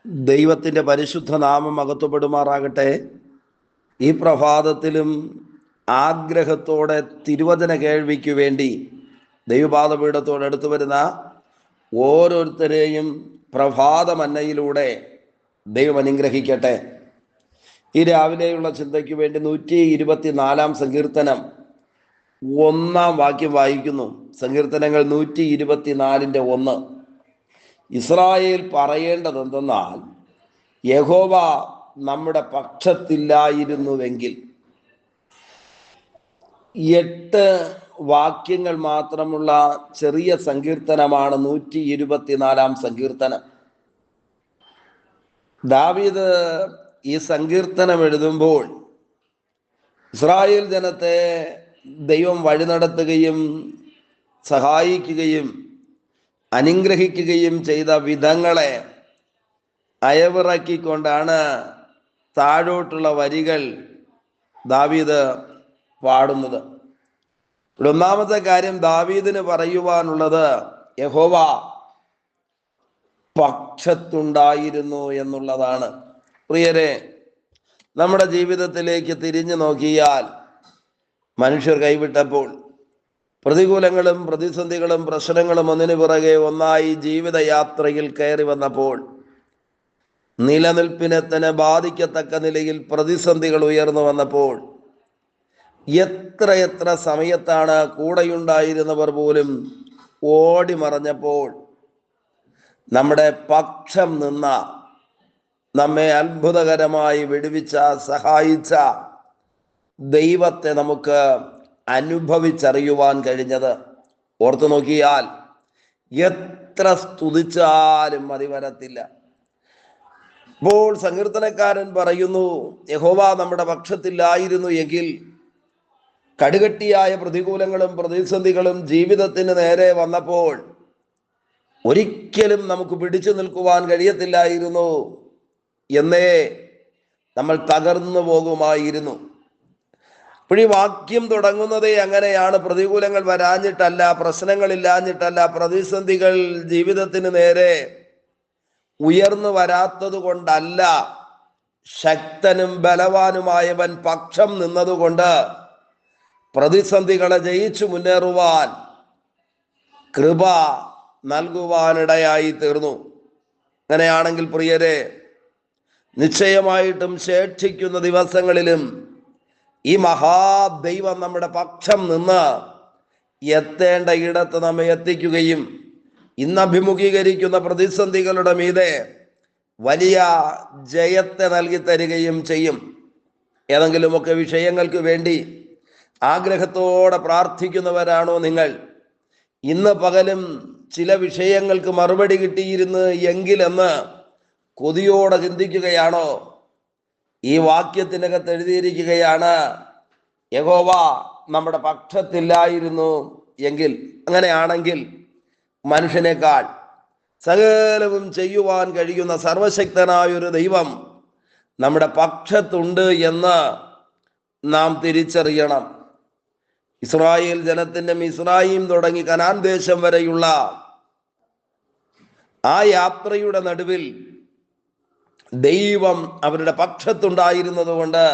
ദൈവത്തിൻ്റെ പരിശുദ്ധ നാമം മഹത്വപ്പെടുമാറാകട്ടെ. ഈ പ്രഭാതത്തിലും ആഗ്രഹത്തോടെ തിരുവചന കേൾവിക്ക് വേണ്ടി ദൈവപാദപീഠത്തോട് അടുത്തു വരുന്ന ഓരോരുത്തരെയും പ്രഭാതമന്നയിലൂടെ ദൈവം അനുഗ്രഹിക്കട്ടെ. ഈ രാവിലെയുള്ള ചിന്തയ്ക്ക് വേണ്ടി 124 സങ്കീർത്തനം 1 വാക്യം വായിക്കുന്നു. സങ്കീർത്തനങ്ങൾ 124:1. ഇസ്രായേൽ പറയേണ്ടത് എന്തെന്നാൽ, യഹോവ നമ്മുടെ പക്ഷത്തില്ലായിരുന്നുവെങ്കിൽ. 8 വാക്യങ്ങൾ മാത്രമുള്ള ചെറിയ സങ്കീർത്തനമാണ് 124 സങ്കീർത്തനം. ദാവീദ് ഈ സങ്കീർത്തനം എഴുതുമ്പോൾ ഇസ്രായേൽ ജനത്തെ ദൈവം വഴി നടത്തുകയും സഹായിക്കുകയും അനുഗ്രഹിക്കുകയും ചെയ്ത വിധങ്ങളെ അയവിറക്കിക്കൊണ്ടാണ് താഴോട്ടുള്ള വരികൾ ദാവീദ് പാടുന്നത്. ഒന്നാമത്തെ കാര്യം ദാവീദിന് പറയുവാനുള്ളത്, യഹോവ പക്ഷത്തുണ്ടായിരുന്നു എന്നുള്ളതാണ്. പ്രിയരെ, നമ്മുടെ ജീവിതത്തിലേക്ക് തിരിഞ്ഞു നോക്കിയാൽ, മനുഷ്യർ കൈവിട്ടപ്പോൾ, പ്രതികൂലങ്ങളും പ്രതിസന്ധികളും പ്രശ്നങ്ങളും ഒന്നിനു പിറകെ ഒന്നായി ജീവിതയാത്രയിൽ കയറി വന്നപ്പോൾ, നിലനിൽപ്പിനെ തന്നെ ബാധിക്കത്തക്ക നിലയിൽ പ്രതിസന്ധികൾ ഉയർന്നു വന്നപ്പോൾ, എത്ര സമയത്താണ് കൂടെയുണ്ടായിരുന്നവർ പോലും ഓടി മറഞ്ഞപ്പോൾ, നമ്മുടെ പക്ഷം നിന്ന, നമ്മെ അത്ഭുതകരമായി വിടുവിച്ച, സഹായിച്ച ദൈവത്തെ നമുക്ക് അനുഭവിച്ചറിയുവാൻ കഴിഞ്ഞത് ഓർത്തു നോക്കിയാൽ എത്ര സ്തുതിച്ചാലും മതി വരത്തില്ല. ഇപ്പോൾ സങ്കീർത്തനക്കാരൻ പറയുന്നു, യഹോവ നമ്മുടെ പക്ഷത്തില്ലായിരുന്നു എങ്കിൽ കടുകട്ടിയായ പ്രതികൂലങ്ങളും പ്രതിസന്ധികളും ജീവിതത്തിന് നേരെ വന്നപ്പോൾ ഒരിക്കലും നമുക്ക് പിടിച്ചു നിൽക്കുവാൻ കഴിയത്തില്ലായിരുന്നു എന്നേ നമ്മൾ തകർന്നു പോകുമായിരുന്നു. അപ്പോൾ ഈ വാക്യം തുടങ്ങുന്നതേ അങ്ങനെയാണ്. പ്രതികൂലങ്ങൾ വരാഞ്ഞിട്ടല്ല, പ്രശ്നങ്ങളില്ലാഞ്ഞിട്ടല്ല, പ്രതിസന്ധികൾ ജീവിതത്തിന് നേരെ ഉയർന്നു വരാത്തത് കൊണ്ടല്ല, ശക്തനും ബലവാനുമായവൻ പക്ഷം നിന്നതുകൊണ്ട് പ്രതിസന്ധികളെ ജയിച്ചു മുന്നേറുവാൻ കൃപ നൽകുവാനിടയായി തീർന്നു. അങ്ങനെയാണെങ്കിൽ പ്രിയരെ, നിശ്ചയമായിട്ടും ശേഷിക്കുന്ന ദിവസങ്ങളിലും ഈ മഹാദൈവം നമ്മുടെ പക്ഷം നിന്ന് എത്തേണ്ട ഇടത്ത് നമ്മെ എത്തിക്കുകയും ഇന്ന് അഭിമുഖീകരിക്കുന്ന പ്രതിസന്ധികളുടെ മീതെ വലിയ ജയത്തെ നൽകി തരികയും ചെയ്യും. ഏതെങ്കിലുമൊക്കെ വിഷയങ്ങൾക്ക് വേണ്ടി ആഗ്രഹത്തോടെ പ്രാർത്ഥിക്കുന്നവരാണോ നിങ്ങൾ? ഇന്ന് പകലും ചില വിഷയങ്ങൾക്ക് മറുപടി കിട്ടിയിരുന്നു എങ്കിലെന്ന് കൊതിയോടെ ചിന്തിക്കുകയാണോ? ഈ വാക്യത്തിനകത്ത് എഴുതിയിരിക്കുകയാണ്, യഹോവ നമ്മുടെ പക്ഷത്തില്ലായിരുന്നു എങ്കിൽ. അങ്ങനെയാണെങ്കിൽ മനുഷ്യനേക്കാൾ സകലവും ചെയ്യുവാൻ കഴിയുന്ന സർവശക്തനായൊരു ദൈവം നമ്മുടെ പക്ഷത്തുണ്ട് എന്ന് നാം തിരിച്ചറിയണം. ഇസ്രായേൽ ജനത്തിന്റെ മിസ്രയീം തുടങ്ങി കനാൻ ദേശം വരെയുള്ള ആ യാത്രയുടെ നടുവിൽ ദൈവം അവരുടെ പക്ഷത്തുണ്ടായിരുന്നത് കൊണ്ട്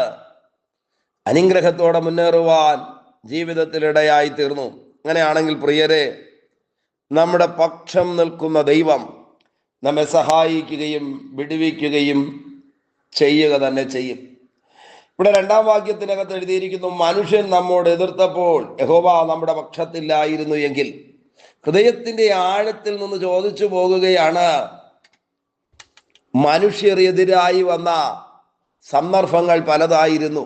അനുഗ്രഹത്തോടെ മുന്നേറുവാൻ ജീവിതത്തിൽ ഇടയായി തീർന്നു. അങ്ങനെയാണെങ്കിൽ പ്രിയരെ, നമ്മുടെ പക്ഷം നിൽക്കുന്ന ദൈവം നമ്മെ സഹായിക്കുകയും വിടുവിക്കുകയും ചെയ്യുക തന്നെ ചെയ്യും. ഇവിടെ 2-ാം വാക്യത്തിനകത്ത് എഴുതിയിരിക്കുന്നു, മനുഷ്യൻ നമ്മോട് എതിർത്തപ്പോൾ യഹോവ നമ്മുടെ പക്ഷത്തില്ലായിരുന്നു എങ്കിൽ. ഹൃദയത്തിന്റെ ആഴത്തിൽ നിന്ന് ചോദിച്ചു പോകുകയാണ്, മനുഷ്യർ എതിരായി വന്ന സന്ദർഭങ്ങൾ പലതായിരുന്നു.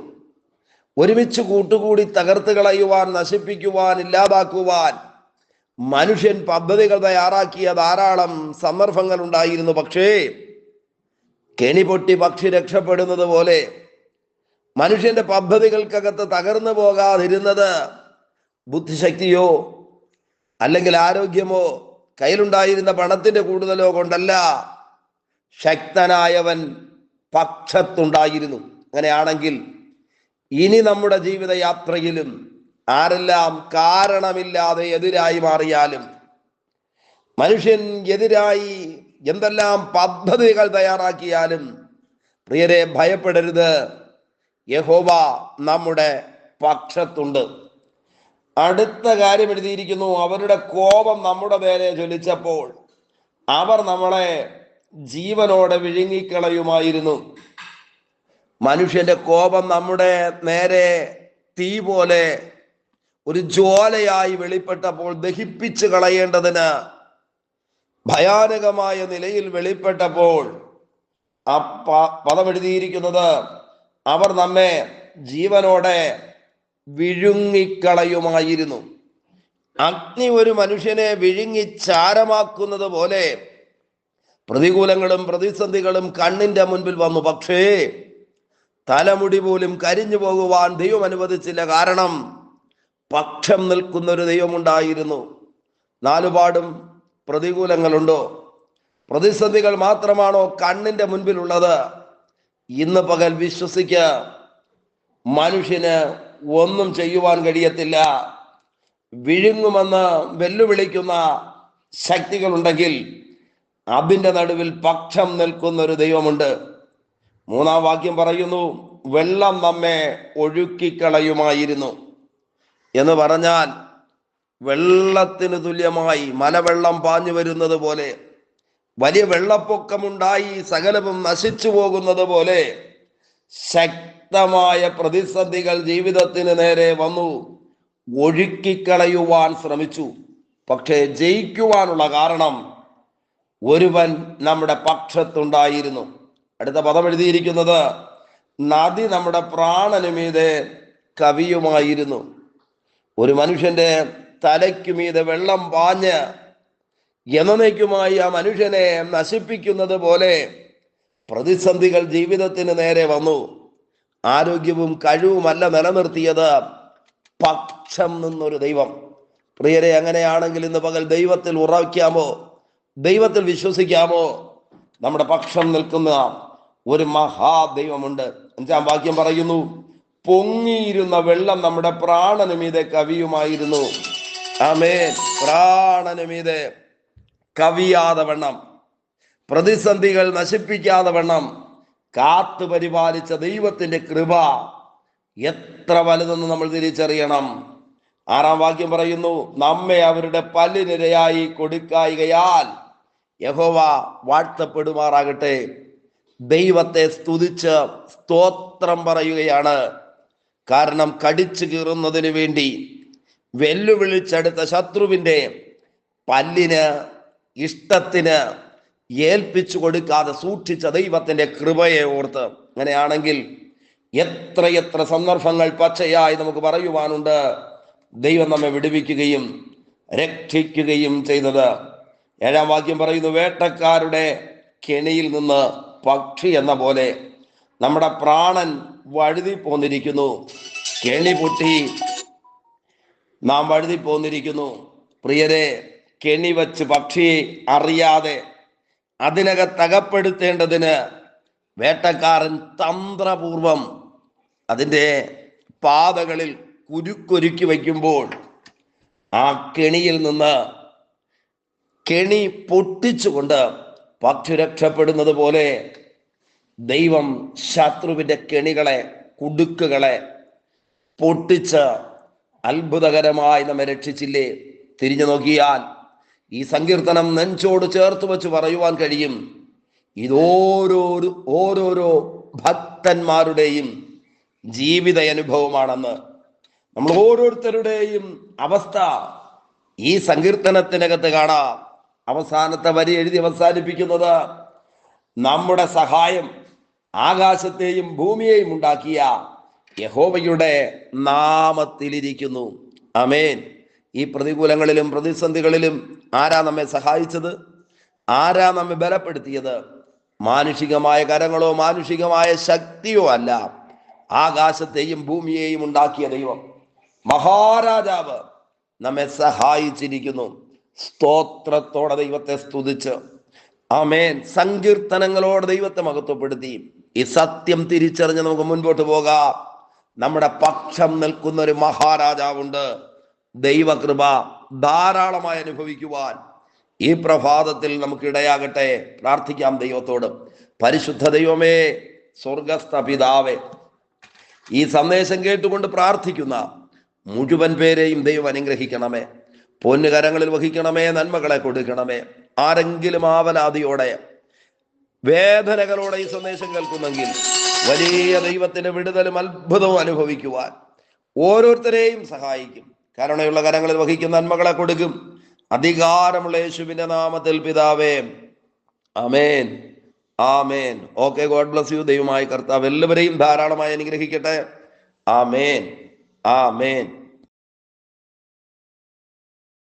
ഒരുമിച്ച് കൂട്ടുകൂടി തകർത്ത് കളയുവാൻ, നശിപ്പിക്കുവാൻ, ഇല്ലാതാക്കുവാൻ മനുഷ്യൻ പദ്ധതികൾ തയ്യാറാക്കിയ ധാരാളം സന്ദർഭങ്ങൾ ഉണ്ടായിരുന്നു. പക്ഷേ കെണി പൊട്ടി പക്ഷി രക്ഷപ്പെടുന്നത് പോലെ മനുഷ്യന്റെ പദ്ധതികൾക്കകത്ത് തകർന്നു പോകാതിരുന്നത് ബുദ്ധിശക്തിയോ അല്ലെങ്കിൽ ആരോഗ്യമോ കയ്യിലുണ്ടായിരുന്ന പണത്തിന്റെ കൂടുതലോ കൊണ്ടല്ല, ശക്തനായവൻ പക്ഷത്തുണ്ടായിരുന്നു. അങ്ങനെയാണെങ്കിൽ ഇനി നമ്മുടെ ജീവിതയാത്രയിലും ആരെല്ലാം കാരണമില്ലാതെ എതിരായി മാറിയാലും, മനുഷ്യൻ എതിരായി എന്തെല്ലാം പദ്ധതികൾ തയ്യാറാക്കിയാലും പ്രിയരെ ഭയപ്പെടരുത്. യഹോവ നമ്മുടെ പക്ഷത്തുണ്ട്. അടുത്ത കാര്യം എഴുതിയിരിക്കുന്നു, അവരുടെ കോപം നമ്മുടെ നേരെ ജ്വലിച്ചപ്പോൾ അവർ നമ്മളെ ജീവനോടെ വിഴുങ്ങിക്കളയുമായിരുന്നു. മനുഷ്യന്റെ കോപം നമ്മുടെ നേരെ തീ പോലെ ഒരു ജ്വാലയായി വെളിപ്പെട്ടപ്പോൾ ദഹിപ്പിച്ചു കളയേണ്ടതിന് ഭയാനകമായ നിലയിൽ വെളിപ്പെട്ടപ്പോൾ ആ പദം എഴുതിയിരിക്കുന്നത്, അവർ നമ്മെ ജീവനോടെ വിഴുങ്ങിക്കളയുമായിരുന്നു. അഗ്നി ഒരു മനുഷ്യനെ വിഴുങ്ങി ചാരമാക്കുന്നത് പോലെ പ്രതികൂലങ്ങളും പ്രതിസന്ധികളും കണ്ണിന്റെ മുൻപിൽ വന്നു. പക്ഷേ തലമുടി പോലും കരിഞ്ഞു പോകുവാൻ ദൈവം അനുവദിച്ചില്ല. കാരണം പക്ഷം നിൽക്കുന്ന ഒരു ദൈവമുണ്ടായിരുന്നു. നാലുപാടും പ്രതികൂലങ്ങളുണ്ടോ? പ്രതിസന്ധികൾ മാത്രമാണോ കണ്ണിന്റെ മുൻപിലുള്ളത്? ഇന്ന് പകൽ വിശ്വസിക്ക, മനുഷ്യന് ഒന്നും ചെയ്യുവാൻ കഴിയത്തില്ല. വിഴുങ്ങുമെന്ന് വെല്ലുവിളിക്കുന്ന ശക്തികളുണ്ടെങ്കിൽ അതിൻ്റെ നടുവിൽ പക്ഷം നിൽക്കുന്ന ഒരു ദൈവമുണ്ട്. 3-ാം വാക്യം പറയുന്നു, വെള്ളം നമ്മെ ഒഴുക്കിക്കളയുമായിരുന്നു എന്ന് പറഞ്ഞാൽ വെള്ളത്തിന് തുല്യമായി മലവെള്ളം പാഞ്ഞു വരുന്നത് പോലെ, വലിയ വെള്ളപ്പൊക്കമുണ്ടായി സകലവും നശിച്ചു പോകുന്നത് പോലെ ശക്തമായ പ്രതിസന്ധികൾ ജീവിതത്തിന് നേരെ വന്നു, ഒഴുക്കിക്കളയുവാൻ ശ്രമിച്ചു. പക്ഷേ ജയിക്കുവാനുള്ള കാരണം ഒരുവൻ നമ്മുടെ പക്ഷത്തുണ്ടായിരുന്നു. അടുത്ത പദം എഴുതിയിരിക്കുന്നത്, നദി നമ്മുടെ പ്രാണനുമീതെ കവിയുമായിരുന്നു. ഒരു മനുഷ്യന്റെ തലയ്ക്ക് മീതെ വെള്ളം പാഞ്ഞ് എന്നേക്കുമായി ആ മനുഷ്യനെ നശിപ്പിക്കുന്നത് പോലെ പ്രതിസന്ധികൾ ജീവിതത്തിന് നേരെ വന്നു. ആരോഗ്യവും കഴിവുമല്ല നിലനിർത്തിയത്, പക്ഷം നിന്നൊരു ദൈവം. പ്രിയരെ, അങ്ങനെയാണെങ്കിൽ ഇന്ന് പകൽ ദൈവത്തിൽ ഉറയ്ക്കാമോ? ദൈവത്തിൽ വിശ്വസിക്കാമോ? നമ്മുടെ പക്ഷം നിൽക്കുന്ന ഒരു മഹാദൈവമുണ്ട്. 5-ാം വാക്യം പറയുന്നു, പൊങ്ങിയിരുന്ന വെള്ളം നമ്മുടെ പ്രാണനുമീതെ കവിയുമായിരുന്നു. ആമേൻ. പ്രാണനുമീതെ കവിയാതെ വണ്ണം, പ്രതിസന്ധികൾ നശിപ്പിക്കാതെ വണ്ണം കാത്തു പരിപാലിച്ച ദൈവത്തിന്റെ കൃപ എത്ര വലുതെന്ന് നമ്മൾ തിരിച്ചറിയണം. 6-ാം വാക്യം പറയുന്നു, നമ്മെ അവരുടെ പല്ലിനിരയായി കൊടുക്കായികയാൽ യഹോവ വാഴ്ത്തപ്പെടുമാറാകട്ടെ. ദൈവത്തെ സ്തുതിച്ച് സ്തോത്രം പറയുകയാണ്. കാരണം കടിച്ചു കീറുന്നതിന് വേണ്ടി വെല്ലുവിളിച്ചെടുത്ത ശത്രുവിൻ്റെ പല്ലിന് ഇഷ്ടത്തിന് ഏൽപ്പിച്ചു കൊടുക്കാതെ സൂക്ഷിച്ച ദൈവത്തിന്റെ കൃപയെ ഓർത്ത്, അങ്ങനെയാണെങ്കിൽ എത്രയെത്ര സന്ദർഭങ്ങൾ പച്ചയായി നമുക്ക് പറയുവാനുണ്ട്. ദൈവം നമ്മെ വിടുവിക്കുകയും രക്ഷിക്കുകയും ചെയ്തത്. 7-ാം വാക്യം പറയുന്നു, വേട്ടക്കാരുടെ കെണിയിൽ നിന്ന് പക്ഷി എന്ന പോലെ നമ്മുടെ പ്രാണൻ വഴുതി പോന്നിരിക്കുന്നു. കെണി പൊട്ടി നാം വഴുതി പോന്നിരിക്കുന്നു. പ്രിയരെ, കെണി വച്ച് പക്ഷി അറിയാതെ അതിനകത്തകപ്പെടുത്തേണ്ടതിന് വേട്ടക്കാരൻ തന്ത്രപൂർവം അതിൻ്റെ പാതകളിൽ കുരുക്കൊരുക്കി വയ്ക്കുമ്പോൾ ആ കെണിയിൽ നിന്ന് കെണി പൊട്ടിച്ചുകൊണ്ട് പക്ഷി രക്ഷപ്പെടുന്നത് പോലെ ദൈവം ശത്രുവിൻ്റെ കെണികളെ, കുടുക്കുകളെ പൊട്ടിച്ച് അത്ഭുതകരമായി നമ്മെ രക്ഷിച്ചില്ലേ? തിരിഞ്ഞു നോക്കിയാൽ ഈ സങ്കീർത്തനം നെഞ്ചോട് ചേർത്ത് വെച്ച് പറയുവാൻ കഴിയും. ഓരോരോ ഭക്തന്മാരുടെയും ജീവിത അനുഭവമാണെന്ന്. നമ്മൾ ഓരോരുത്തരുടെയും അവസ്ഥ ഈ സങ്കീർത്തനത്തിനകത്ത് കാണാം. അവസാനത്തെ വരി എഴുതി അവസാനിപ്പിക്കുന്നത്, നമ്മുടെ സഹായം ആകാശത്തെയും ഭൂമിയെയും ഉണ്ടാക്കിയ യഹോവയുടെ നാമത്തിലിരിക്കുന്നു. ആമേൻ. ഈ പ്രതികൂലങ്ങളിലും പ്രതിസന്ധികളിലും ആരാ നമ്മെ സഹായിച്ചത്? ആരാ നമ്മെ ബലപ്പെടുത്തിയത്? മാനുഷികമായ കരങ്ങളോ മാനുഷികമായ ശക്തിയോ അല്ല. ആകാശത്തെയും ഭൂമിയെയും ഉണ്ടാക്കിയ ദൈവം, മഹാരാജാവ് നമ്മെ സഹായിച്ചിരിക്കുന്നു. സ്തോത്രത്തോടെ ദൈവത്തെ സ്തുതിച്ച്, ആമേൻ, സങ്കീർത്തനങ്ങളോടെ ദൈവത്തെ മഹത്വപ്പെടുത്തി ഈ സത്യം തിരിച്ചറിഞ്ഞ് നമുക്ക് മുൻപോട്ട് പോകാം. നമ്മുടെ പക്ഷം നിൽക്കുന്ന ഒരു മഹാരാജാവുണ്ട്. ദൈവകൃപ ധാരാളമായി അനുഭവിക്കുവാൻ ഈ പ്രഭാതത്തിൽ നമുക്ക് ഇടയാകട്ടെ. പ്രാർത്ഥിക്കാം ദൈവത്തോട്. പരിശുദ്ധ ദൈവമേ, സ്വർഗസ്ഥ പിതാവേ, ഈ സന്ദേശം കേട്ടുകൊണ്ട് പ്രാർത്ഥിക്കുന്ന മുഴുവൻ പേരെയും ദൈവം അനുഗ്രഹിക്കണമേ. പൊന്നുകരങ്ങളിൽ വഹിക്കണമേ, നന്മകളെ കൊടുക്കണമേ. ആരെങ്കിലും ആവലാതിയോടെ വേദനകളോടെ ഈ സന്ദേശം കേൾക്കുന്നെങ്കിൽ വലിയ ദൈവത്തിന്റെ വിടുതലും അത്ഭുതവും അനുഭവിക്കുവാൻ ഓരോരുത്തരെയും സഹായിക്കും. കരുണയുള്ള കരങ്ങളിൽ വഹിക്കുന്ന നന്മകളെ കൊടുക്കും. അധികാരമുള്ള യേശുവിന്റെ നാമത്തിൽ പിതാവേ, ആമേൻ, ആമേൻ. Okay, God bless you. ദൈവമായ കർത്താവ് എല്ലാവരെയും ധാരാളമായി അനുഗ്രഹിക്കട്ടെ. ആമേൻ, ആമേൻ.